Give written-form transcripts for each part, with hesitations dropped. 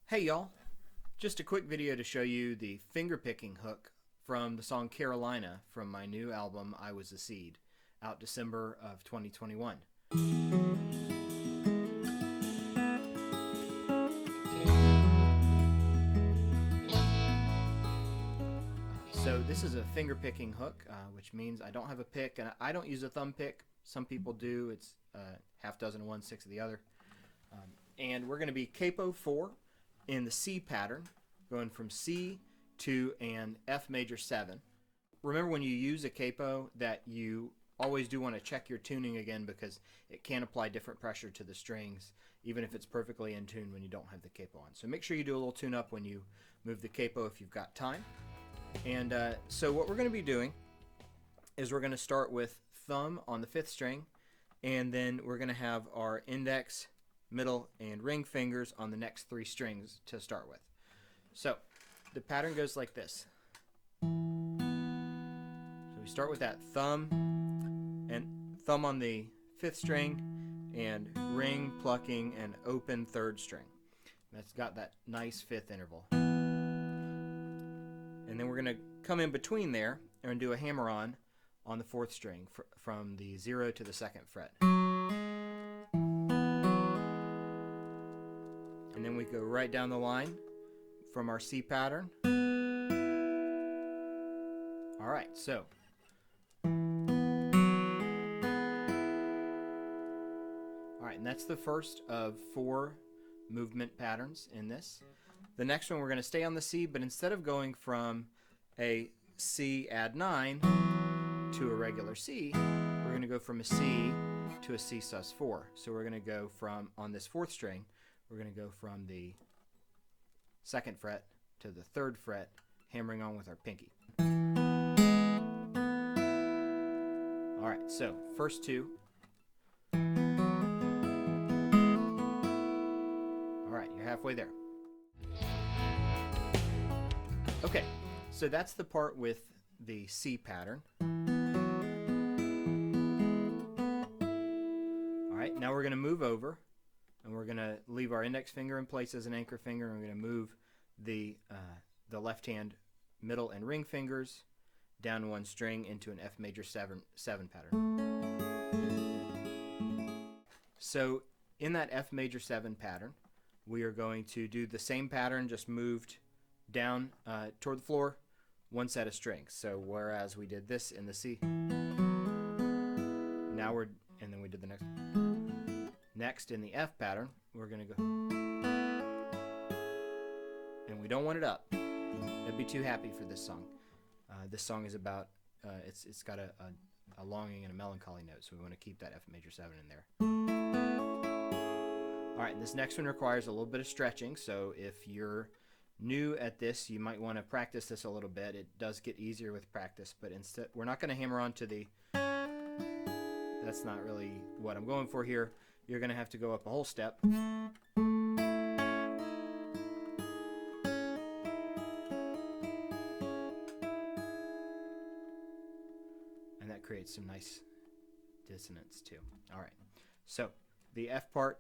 Hey y'all, just a quick video to show you the fingerpicking hook from the song Carolina from my new album I Was a Seed, out December of 2021. So this is a fingerpicking hook, which means I don't have a pick, and I don't use a thumb pick. Some people do. It's half dozen of one, six of the other. And we're going to be capo 4 in the C pattern, going from C to an F major 7. Remember when you use a capo that you always do want to check your tuning again, because it can apply different pressure to the strings even if it's perfectly in tune when you don't have the capo on. So make sure you do a little tune up when you move the capo if you've got time. And so what we're going to be doing is we're going to start with thumb on the 5th string, and then we're going to have our index, middle, and ring fingers on the next 3 strings to start with. So the pattern goes like this. So we start with that thumb on the 5th string, and ring, plucking, and open 3rd string. That's got that nice 5th interval. And then we're going to come in between there and do a hammer-on the 4th string from the 0 to the 2nd fret. And then we go right down the line from our C pattern. Alright, so and that's the first of 4 movement patterns in this. The next one we're going to stay on the C, but instead of going from a C add 9 to a regular C, we're going to go from a C to a C sus 4. So we're going to go from, on this 4th string, we're going to go from the 2nd fret to the 3rd fret, hammering on with our pinky. Alright, so first 2. Alright, you're halfway there. Okay, so that's the part with the C pattern. Alright, now we're going to move over, and we're going to leave our index finger in place as an anchor finger, and we're going to move the left hand middle and ring fingers down 1 string into an F major 7 pattern. So in that F major 7 pattern, we are going to do the same pattern, just moved down toward the floor, 1 set of strings. So whereas we did this in the C, now and then we did the next. Next in the F pattern, we're going to go, and we don't want it up. I'd be too happy for this song. This song is about, it's got a longing and a melancholy note, so we want to keep that F major 7 in there. Alright, and this next one requires a little bit of stretching, so if you're new at this, you might want to practice this a little bit. It does get easier with practice, but instead, we're not going to hammer on to the, that's not really what I'm going for here. You're going to have to go up a whole step. And that creates some nice dissonance too. Alright, so the F part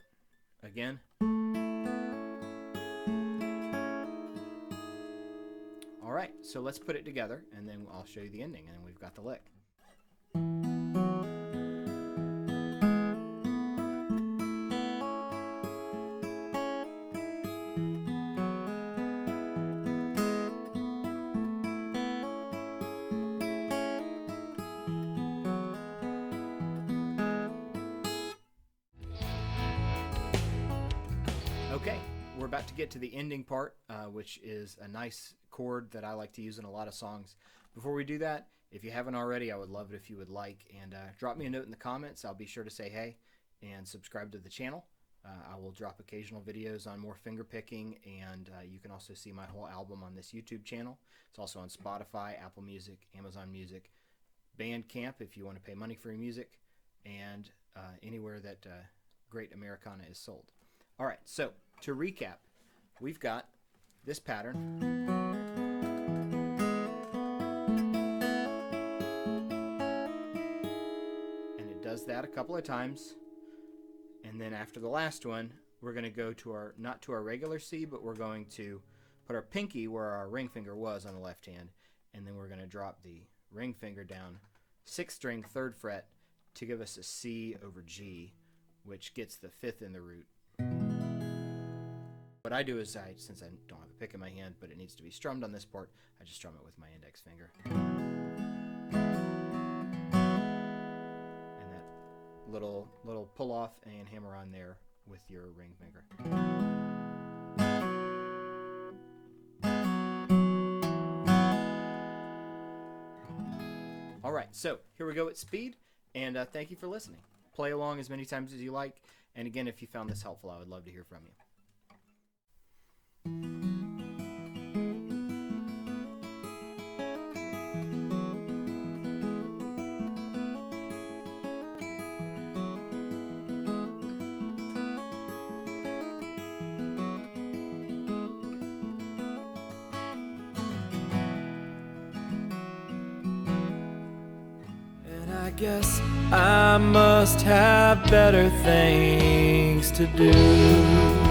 again. Alright, so let's put it together, and then I'll show you the ending, and then we've got the lick. Okay, we're about to get to the ending part, which is a nice chord that I like to use in a lot of songs. Before we do that, if you haven't already, I would love it if you would like and drop me a note in the comments. I'll be sure to say hey and subscribe to the channel. I will drop occasional videos on more finger picking, and you can also see my whole album on this YouTube channel. It's also on Spotify, Apple Music, Amazon Music, Bandcamp if you want to pay money for your music, and anywhere that great Americana is sold. Alright, so to recap, we've got this pattern. And it does that a couple of times. And then after the last one, we're going to go to our, not to our regular C, but we're going to put our pinky where our ring finger was on the left hand, and then we're going to drop the ring finger down 6th string, 3rd fret to give us a C over G, which gets the 5th in the root. What I do is, since I don't have a pick in my hand, but it needs to be strummed on this part, I just strum it with my index finger. And that little pull off and hammer on there with your ring finger. All right, so here we go at speed, and thank you for listening. Play along as many times as you like, and again, if you found this helpful, I would love to hear from you. I guess I must have better things to do.